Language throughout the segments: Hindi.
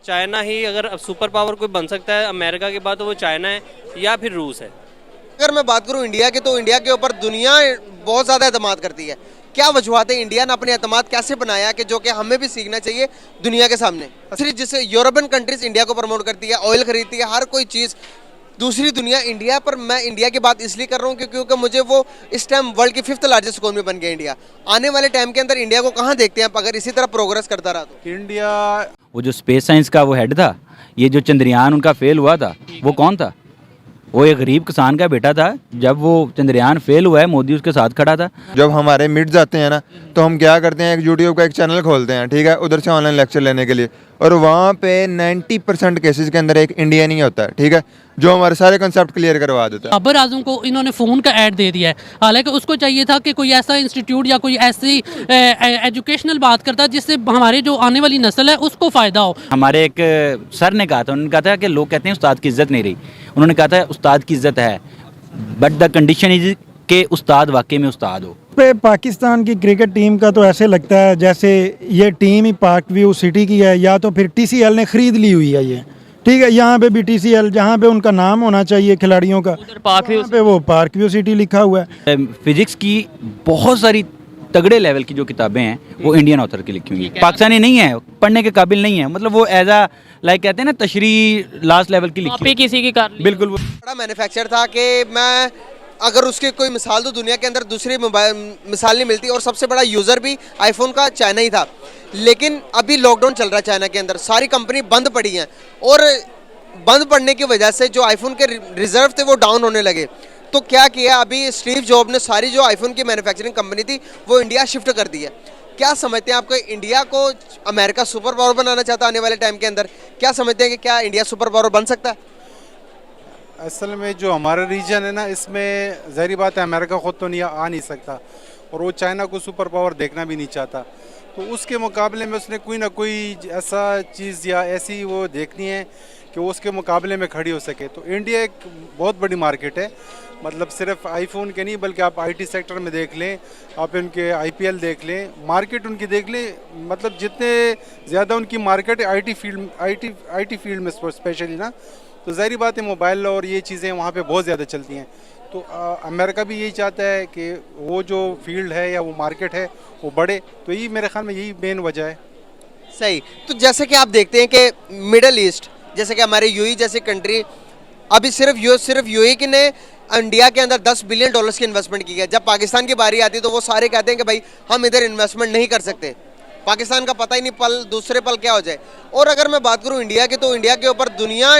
चाइना ही अगर अब सुपर पावर कोई बन सकता है अमेरिका के बाद, तो वो चाइना है या फिर रूस है। अगर मैं बात करूं इंडिया की, तो इंडिया के ऊपर दुनिया बहुत ज़्यादा एतमाद करती है। क्या वजूहत है, इंडिया ने अपने एतमाद कैसे बनाया कि जो कि हमें भी सीखना चाहिए दुनिया के सामने। सिर्फ जिससे यूरोपियन कंट्रीज इंडिया को प्रमोट करती है, ऑयल खरीदती है, हर कोई चीज़ दूसरी दुनिया इंडिया पर। मैं इंडिया की बात इसलिए कर रहा हूँ क्योंकि मुझे वो इस टाइम वर्ल्ड की 5th लार्जेस्ट इकोनॉमी बन गया इंडिया। आने वाले टाइम के अंदर इंडिया को कहाँ देखते हैं आप, अगर इसी तरह प्रोग्रेस करता रहा तो? इंडिया वो जो स्पेस साइंस का वो हेड था, ये जो चंद्रयान उनका फेल हुआ था, वो कौन था? वो एक गरीब किसान का बेटा था। जब वो चंद्रयान फेल हुआ है, मोदी उसके साथ खड़ा था। जब हमारे मिड जाते हैं ना, तो हम क्या करते हैं, एक यूट्यूब का एक चैनल खोलते हैं, ठीक है, उधर से ऑनलाइन लेक्चर लेने के लिए, और वहाँ पे 90% केसेस के अंदर एक इंडियन ही होता है, ठीक है, जो हमारे सारे कंसेप्ट क्लियर करवा देता है। बाबर आजम को इन्होंने फ़ोन का ऐड दे दिया है, हालांकि उसको चाहिए था कि कोई ऐसा इंस्टीट्यूट या कोई ऐसी एजुकेशनल बात करता जिससे हमारे जो आने वाली नस्ल है उसको फ़ायदा हो। हमारे एक सर ने कहा था, उन्होंने कहा था कि लोग कहते हैं उस्ताद की इज्जत नहीं रही। उन्होंने कहा था उस्ताद की इज्जत है, बट द कंडीशन इज के उस्ताद वाकई में उस्ताद हो। पे पाकिस्तान की क्रिकेट टीम का तो ऐसे लगता है जैसे ये टीम ही पार्क व्यू सिटी की है, या तो फिर TCL ने ख़रीद ली हुई है ये, ठीक है। यहाँ पे भी TCL, जहाँ पे उनका नाम होना चाहिए खिलाड़ियों का, पार्क व्यू पे वो पार्क व्यू सिटी लिखा हुआ है। फिजिक्स की बहुत सारी तगड़े लेवल की जो किताबें हैं वो इंडियन ऑथर की लिखी हुई हैं, पाकिस्तानी नहीं है, पढ़ने के काबिल नहीं है। मतलब वो एज आ लाइक कहते हैं ना तशरी लास्ट लेवल की लिखी किसी की कर ली। बिल्कुल। वो बड़ा मैन्युफैक्चर था कि मैं अगर उसकी कोई मिसाल तो दुनिया के अंदर दूसरी मिसाल नहीं मिलती, और सबसे बड़ा यूज़र भी आईफोन का चाइना ही था। लेकिन अभी लॉकडाउन चल रहा है चाइना के अंदर, सारी कंपनी बंद पड़ी हैं, और बंद पड़ने की वजह से जो आईफोन के रिजर्व थे वो डाउन होने लगे। तो क्या किया, अभी स्टीव जॉब ने सारी जो आईफोन की मैन्युफैक्चरिंग कंपनी थी वो इंडिया शिफ्ट कर दी है। क्या समझते हैं आपको, इंडिया को अमेरिका सुपर पावर बनाना चाहता है आने वाले टाइम के अंदर? क्या समझते हैं कि क्या इंडिया सुपर पावर बन सकता है? असल में जो हमारा रीजन है ना, इसमें ज़ाहिर बात है अमेरिका खुद तो नहीं आ नहीं सकता, और वो चाइना को सुपर पावर देखना भी नहीं चाहता। तो उसके मुकाबले में उसने कोई ना कोई ऐसा चीज़ या ऐसी वो देखनी है कि वो उसके मुकाबले में खड़ी हो सके। तो इंडिया एक बहुत बड़ी मार्केट है, मतलब सिर्फ आईफोन के नहीं बल्कि आप IT सेक्टर में देख लें, आप इनके IPL देख लें, मार्केट उनकी देख लें, मतलब जितने ज़्यादा उनकी मार्केट है IT फील्ड में स्पेशली ना, तो ज़ाहिर बात है मोबाइल और ये चीज़ें वहाँ पे बहुत ज़्यादा चलती हैं। तो अमेरिका भी यही चाहता है कि वो जो फील्ड है या वो मार्केट है वो बढ़े। तो यही मेरे ख्याल में यही मेन वजह है। सही। तो जैसे कि आप देखते हैं कि मिडल ईस्ट, जैसे कि हमारे UAE जैसी कंट्री, अभी सिर्फ UAE की ने इंडिया के अंदर $10 बिलियन की इन्वेस्टमेंट की है। जब पाकिस्तान की बारी आती है तो वो सारे कहते हैं कि भाई हम इधर इन्वेस्टमेंट नहीं कर सकते, पाकिस्तान का पता ही नहीं पल दूसरे पल क्या हो जाए। और अगर मैं बात करूं इंडिया की, तो इंडिया के ऊपर दुनिया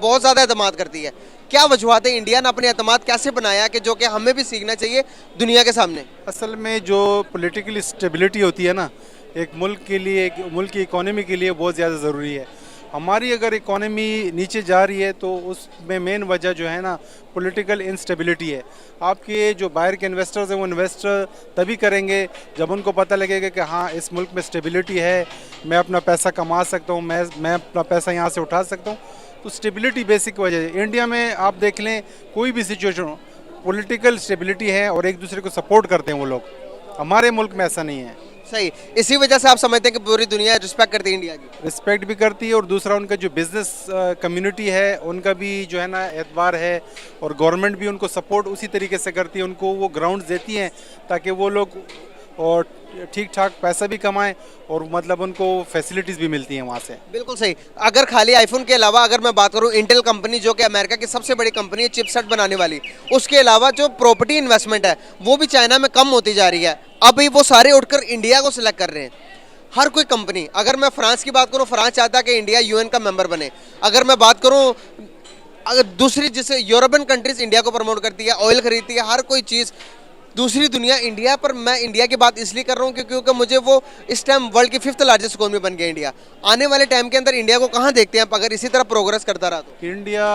बहुत ज़्यादा एतमाद करती है। क्या वजूहत है, इंडिया ने अपने एतमाद कैसे बनाया कि जो कि हमें भी सीखना चाहिए दुनिया के सामने? असल में जो पॉलिटिकल स्टेबिलिटी होती है ना, एक मुल्क के लिए, एक मुल्क की इकोनॉमी के लिए बहुत ज़्यादा ज़रूरी है। हमारी अगर इकोनॉमी नीचे जा रही है तो उसमें मेन वजह जो है ना पॉलिटिकल इंस्टेबिलिटी है। आपके जो बाहर के इन्वेस्टर्स हैं वो इन्वेस्टर तभी करेंगे जब उनको पता लगेगा कि हाँ इस मुल्क में स्टेबिलिटी है, मैं अपना पैसा कमा सकता हूँ, मैं अपना पैसा यहाँ से उठा सकता हूँ। तो स्टेबिलिटी बेसिक वजह है। इंडिया में आप देख लें कोई भी सिचुएशन हो, पॉलिटिकल स्टेबिलिटी है और एक दूसरे को सपोर्ट करते हैं वो लोग। हमारे मुल्क में ऐसा नहीं है। सही। इसी वजह से आप समझते हैं कि पूरी दुनिया रिस्पेक्ट करती है इंडिया की? रिस्पेक्ट भी करती है, और दूसरा उनका जो बिज़नेस कम्युनिटी है उनका भी जो है ना एतबार है, और गवर्नमेंट भी उनको सपोर्ट उसी तरीके से करती है, उनको वो ग्राउंड देती हैं ताकि वो लोग और ठीक ठाक पैसा भी कमाएं और मतलब उनको फैसिलिटीज़ भी मिलती हैं वहाँ से। बिल्कुल सही। अगर खाली आईफोन के अलावा अगर मैं बात करूँ, इंटेल कंपनी जो कि अमेरिका की सबसे बड़ी कंपनी है चिपसेट बनाने वाली, उसके अलावा जो प्रॉपर्टी इन्वेस्टमेंट है वो भी चाइना में कम होती जा रही है। अभी वो सारे उठकर इंडिया को सिलेक्ट कर रहे हैं, हर कोई कंपनी। अगर मैं फ्रांस की बात करूँ, फ्रांस चाहता है कि इंडिया UN का मेंबर बने। अगर मैं बात करूँ, अगर दूसरी जिससे यूरोपियन कंट्रीज इंडिया को प्रमोट करती है, ऑयल खरीदती है, हर कोई चीज़ दूसरी दुनिया इंडिया पर। मैं इंडिया की बात इसलिए कर रहा हूँ क्योंकि मुझे वो इस टाइम वर्ल्ड की 5th लार्जेस्ट इकोनॉमी बन गया इंडिया। आने वाले टाइम के अंदर इंडिया को कहाँ देखते हैं आप, अगर इसी तरह प्रोग्रेस करता रहा तो? इंडिया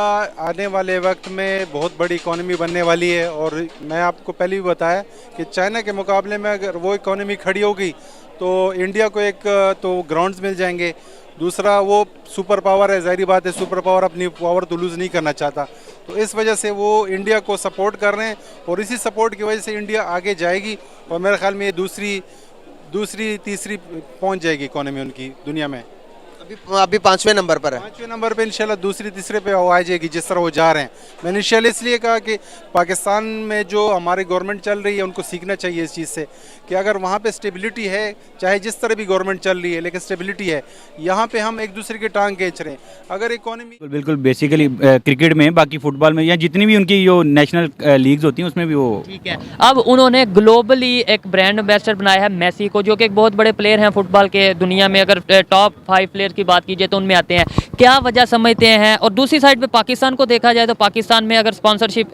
आने वाले वक्त में बहुत बड़ी इकोनॉमी बनने वाली है, और मैं आपको पहले भी बताया कि चाइना के मुकाबले में अगर वो इकोनॉमी खड़ी होगी तो इंडिया को एक तो ग्राउंड्स मिल जाएंगे, दूसरा वो सुपर पावर है, ज़ाहिर बात है सुपर पावर अपनी पावर तो लूज़ नहीं करना चाहता। तो इस वजह से वो इंडिया को सपोर्ट कर रहे हैं, और इसी सपोर्ट की वजह से इंडिया आगे जाएगी, और मेरे ख्याल में ये दूसरी तीसरी पहुंच जाएगी इकोनॉमी उनकी दुनिया में। अभी 5वें नंबर पर है। 5वें नंबर पे इंशाल्लाह दूसरी तीसरे पे वो आ जाएगी जिस तरह वो जा रहे हैं। मैंने इंशाल्लाह इसलिए कहा कि पाकिस्तान में जो हमारी गवर्नमेंट चल रही है उनको सीखना चाहिए इस चीज़ से कि अगर वहाँ पे स्टेबिलिटी है, चाहे जिस तरह भी गवर्नमेंट चल रही है लेकिन स्टेबिलिटी है, यहाँ पे हम एक दूसरे की टांग खींच रहे हैं। अगर इकोनॉमी बिल्कुल बिल्कुल बेसिकली क्रिकेट में, बाकी फुटबॉल में या जितनी भी उनकी जो नेशनल लीग्स होती हैं उसमें भी वो ठीक है। अब उन्होंने ग्लोबली एक ब्रांड एम्बेसडर बनाया है मेसी को, जो कि एक बहुत बड़े प्लेयर हैं फुटबॉल के दुनिया में। अगर टॉप 5 प्लेयर की बात कीजिए तो उनमें आते हैं। क्या वजह समझते हैं? और दूसरी साइड पे पाकिस्तान को देखा जाए तो पाकिस्तान में अगर स्पॉन्सरशिप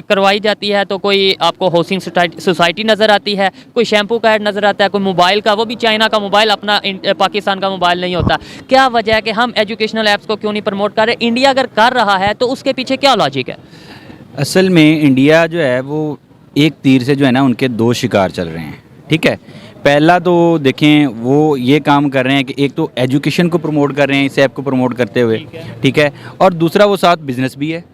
करवाई जाती है तो कोई आपको हाउसिंग सोसाइटी नज़र आती है, कोई शैम्पू का ऐड नज़र आता है, कोई मोबाइल का, वो भी चाइना का मोबाइल, अपना पाकिस्तान का मोबाइल नहीं होता। क्या वजह है कि हम एजुकेशनल ऐप्स को क्यों नहीं प्रमोट कर रहे? इंडिया अगर कर रहा है तो उसके पीछे क्या लॉजिक है? असल में इंडिया जो है वो एक तीर से जो है ना उनके दो शिकार चल रहे हैं। ठीक है, पहला तो देखें वो ये काम कर रहे हैं कि एक तो एजुकेशन को प्रमोट कर रहे हैं इस ऐप को प्रमोट करते हुए, ठीक है, और दूसरा वो साथ बिजनेस भी है।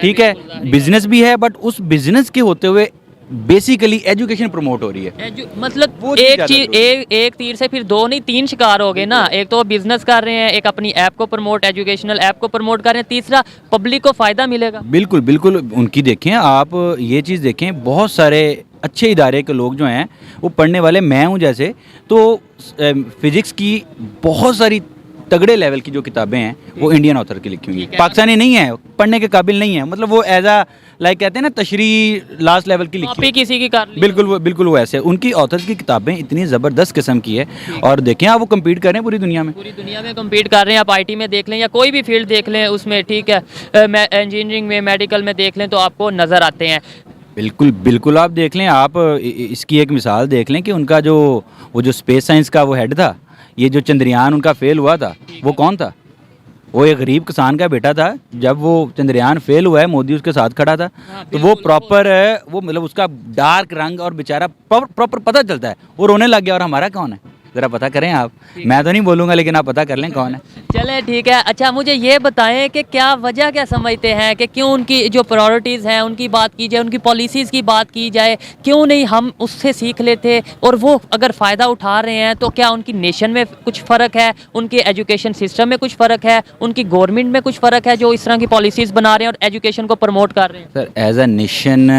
ठीक है, बिजनेस भी है, बट उस बिजनेस के होते हुए बेसिकली एजुकेशन प्रमोट हो रही है। मतलब वो चीज़ एक ज़्यादा चीज, एक तीर से फिर दो नहीं 3 शिकार हो गए ना। एक तो वो बिजनेस कर रहे हैं, एक अपनी ऐप को प्रमोट, एजुकेशनल ऐप को प्रमोट कर रहे हैं, तीसरा पब्लिक को फायदा मिलेगा। बिल्कुल बिल्कुल उनकी देखें आप, ये चीज़ देखें, बहुत सारे अच्छे इदारे के लोग जो हैं वो पढ़ने वाले, मैं हूँ जैसे, तो फिज़िक्स की बहुत सारी तगड़े लेवल की जो किताबें हैं वो इंडियन ऑथर की लिखी हुई हैं। पाकिस्तानी नहीं है, पढ़ने के काबिल नहीं है, मतलब वो एज आ लाइक कहते हैं ना तशरी लास्ट लेवल की लिखी कॉपी किसी की कर ली। बिल्कुल वो ऐसे उनकी ऑथर्स की किताबें इतनी ज़बरदस्त किस्म की है। और देखें आप वो कम्पीट कर रहे हैं पूरी दुनिया में, पूरी दुनिया में कम्पीट कर रहे हैं। आप आईटी में देख लें या कोई भी फील्ड देख लें उसमें, ठीक है, इंजीनियरिंग में, मेडिकल में देख लें तो आपको नज़र आते हैं। बिल्कुल आप देख लें, आप इसकी एक मिसाल देख लें कि उनका जो वो जो स्पेस साइंस का वो हेड था, ये जो चंद्रयान उनका फेल हुआ था, वो कौन था? वो एक गरीब किसान का बेटा था। जब वो चंद्रयान फेल हुआ है, मोदी उसके साथ खड़ा था, तो वो प्रॉपर वो मतलब उसका डार्क रंग और बेचारा प्रॉपर पता चलता है, वो रोने लग गया। और हमारा कौन है ज़रा पता करें आप, मैं तो नहीं बोलूँगा लेकिन आप पता कर लें कौन है। चले ठीक है। अच्छा मुझे ये बताएं कि क्या वजह क्या समझते हैं कि क्यों उनकी जो प्रायोरिटीज़ हैं उनकी बात की जाए, उनकी पॉलिसीज़ की बात की जाए, क्यों नहीं हम उससे सीख लेते? और वो अगर फ़ायदा उठा रहे हैं तो क्या उनकी नेशन में कुछ फ़र्क है, उनके एजुकेशन सिस्टम में कुछ फ़र्क है, उनकी गवर्नमेंट में कुछ फ़र्क है जो इस तरह की पॉलिसीज़ बना रहे हैं और एजुकेशन को प्रमोट कर रहे हैं? सर एज अ नेशन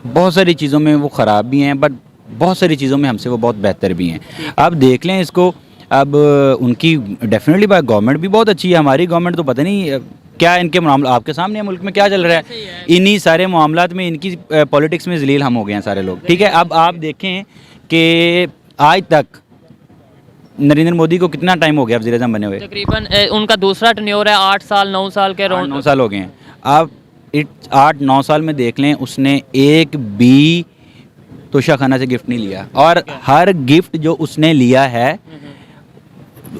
बहुत सारी चीज़ों में वो ख़राब भी हैं, बट बहुत सारी चीज़ों में हमसे वो बहुत बेहतर भी हैं। आप देख लें इसको, अब उनकी डेफिनेटली बात गवर्नमेंट भी बहुत अच्छी है। हमारी गवर्नमेंट तो पता नहीं क्या इनके मामला आपके सामने है, मुल्क में क्या चल रहा है, इन्हीं सारे मामलात में इनकी पॉलिटिक्स में जलील हम हो गए हैं सारे लोग। ठीक है, अब आप देखें कि आज तक नरेंद्र मोदी को कितना टाइम हो गया वज़ीर आज़म बने हुए? तकरीबन उनका दूसरा टेन्योर है, 8 साल 9 साल के 9 साल हो गए हैं। आप 8-9 साल में देख लें, उसने एक भी तोशा खाना से गिफ्ट नहीं लिया, और हर गिफ्ट जो उसने लिया है,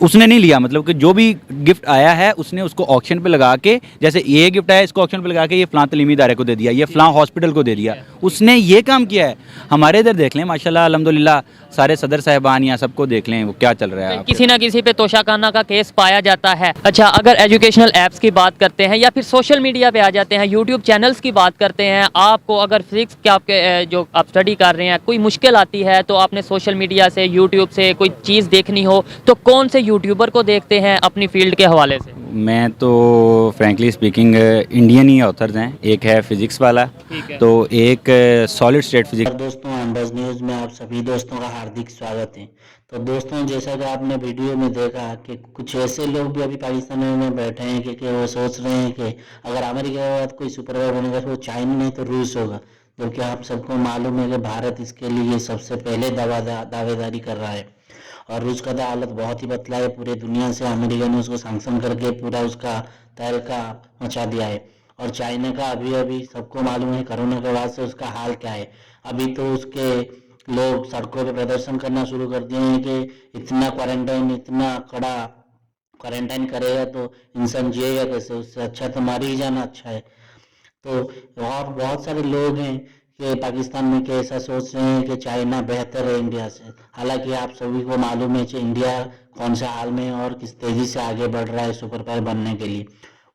उसने नहीं लिया मतलब कि जो भी गिफ्ट आया है उसने उसको ऑक्शन पे लगा के, जैसे ये गिफ्ट आया इसको ऑक्शन पे लगा के ये फ़लाँ तलीमी इदारे को दे दिया, ये फ़लाँ हॉस्पिटल को दे दिया, उसने ये काम किया है। हमारे इधर देख लें माशाल्लाह अल्हम्दुलिल्लाह, सारे सदर साहिबान या सबको देख लें वो क्या चल रहा है। किसी ना किसी पे तोशाखाना का केस पाया जाता है। अच्छा अगर एजुकेशनल ऐप्स की बात करते हैं या फिर सोशल मीडिया पे आ जाते हैं, यूट्यूब चैनल्स की बात करते हैं, आपको अगर फिजिक्स के आपके जो आप स्टडी कर रहे हैं कोई मुश्किल आती है तो आपने सोशल मीडिया से, यूट्यूब से कोई चीज़ देखनी हो तो कौन से यूट्यूबर को देखते हैं अपनी फील्ड के हवाले से? मैं तो फ्रैंकली स्पीकिंग इंडियन ही ऑथर्स हैं, एक है फिज़िक्स वाला, तो एक सॉलिड स्टेट फिजिक्स। दोस्तों अंदाज न्यूज़ में आप सभी दोस्तों का हार्दिक स्वागत है। तो दोस्तों जैसा कि आपने वीडियो में देखा कि कुछ ऐसे लोग भी अभी पाकिस्तान में बैठे हैं कि वो सोच रहे हैं कि अगर अमेरिका के बाद कोई सुपर पावर बनेगा तो वो चाइना नहीं तो रूस होगा, क्योंकि आप सबको मालूम है कि भारत इसके लिए सबसे पहले दावेदारी कर रहा है। और रूस का तो हालत बहुत ही बदला है पूरे दुनिया से, अमेरिका ने उसको सैंक्शन करके पूरा उसका तहलका मचा दिया है। और चाइना का अभी सबको मालूम है कोरोना के बाद से उसका हाल क्या है। अभी तो उसके लोग सड़कों पे प्रदर्शन करना शुरू कर दिए हैं कि इतना क्वारंटाइन, इतना कड़ा क्वारंटाइन करेगा तो इंसान जिएगा कैसे, उससे अच्छा तो मर ही जाना अच्छा है। तो और बहुत सारे लोग हैं कि पाकिस्तान में कि ऐसा सोच रहे हैं कि चाइना बेहतर है इंडिया से। हालांकि आप सभी को मालूम है कि इंडिया कौन सा हाल में और किस तेजी से आगे बढ़ रहा है सुपर पावर बनने के लिए।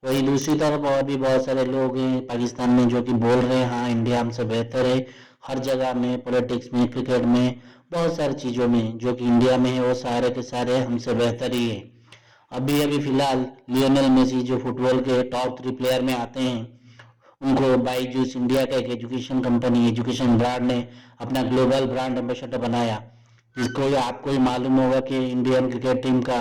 वही दूसरी तरफ और भी बहुत सारे लोग हैं पाकिस्तान में जो कि बोल रहे हैं हाँ इंडिया हमसे बेहतर है, हर जगह में, पॉलिटिक्स में, क्रिकेट में, बहुत सारी चीज़ों में जो कि इंडिया में है वो सारे के सारे हमसे बेहतर ही है। अभी अभी फिलहाल लियोनेल मेसी जो फुटबॉल के टॉप 3 प्लेयर में आते हैं, उनको बाईजूस इंडिया का एक एजुकेशन कंपनी, एजुकेशन ब्रांड ने अपना ग्लोबल ब्रांड एम्बेसडर बनाया। जिसको आपको ही मालूम होगा कि इंडियन क्रिकेट टीम का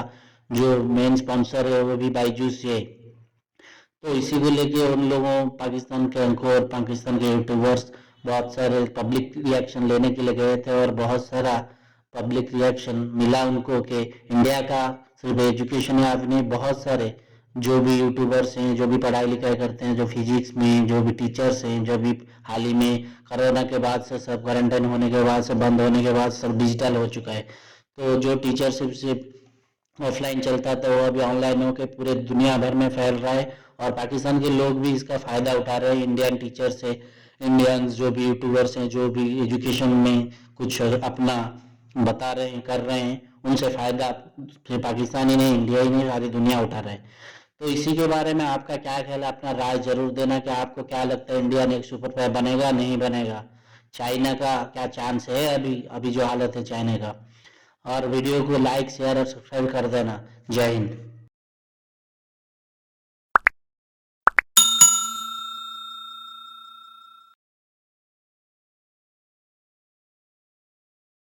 जो मेन स्पॉन्सर है वो भी बाईजूस है। तो इसी को लेके उन लोगों पाकिस्तान के एंकर, पाकिस्तान के यूट्यूबर्स बहुत सारे पब्लिक रिएक्शन लेने के लिए गए थे और बहुत सारा पब्लिक रिएक्शन मिला उनको कि इंडिया का सिर्फ एजुकेशन याद नहीं, बहुत सारे जो भी यूट्यूबर्स हैं, जो भी पढ़ाई लिखाई करते हैं, जो फिजिक्स में जो भी टीचर्स हैं, जो भी हाल ही में कोरोना के बाद से सब क्वारंटाइन होने के बाद से बंद होने के बाद सब डिजिटल हो चुका है। तो जो टीचरशिप से ऑफलाइन चलता था वो अभी ऑनलाइन होकर पूरे दुनिया भर में फैल रहा है और पाकिस्तान के लोग भी इसका फ़ायदा उठा रहे हैं। इंडियन टीचर्स से, इंडियंस जो भी यूट्यूबर्स हैं, जो भी एजुकेशन में कुछ अपना बता रहे हैं, कर रहे हैं, उनसे फ़ायदा सिर्फ पाकिस्तान ही नहीं, इंडिया ही नहीं, सारी दुनिया उठा रहे हैं। तो इसी के बारे में आपका क्या ख्याल है? अपना राय जरूर देना कि आपको क्या लगता है, इंडिया ने एक सुपर पावर बनेगा नहीं बनेगा? चाइना का क्या चांस है अभी जो हालत है चाइना का? और वीडियो को लाइक, शेयर और सब्सक्राइब कर देना। जय हिंद।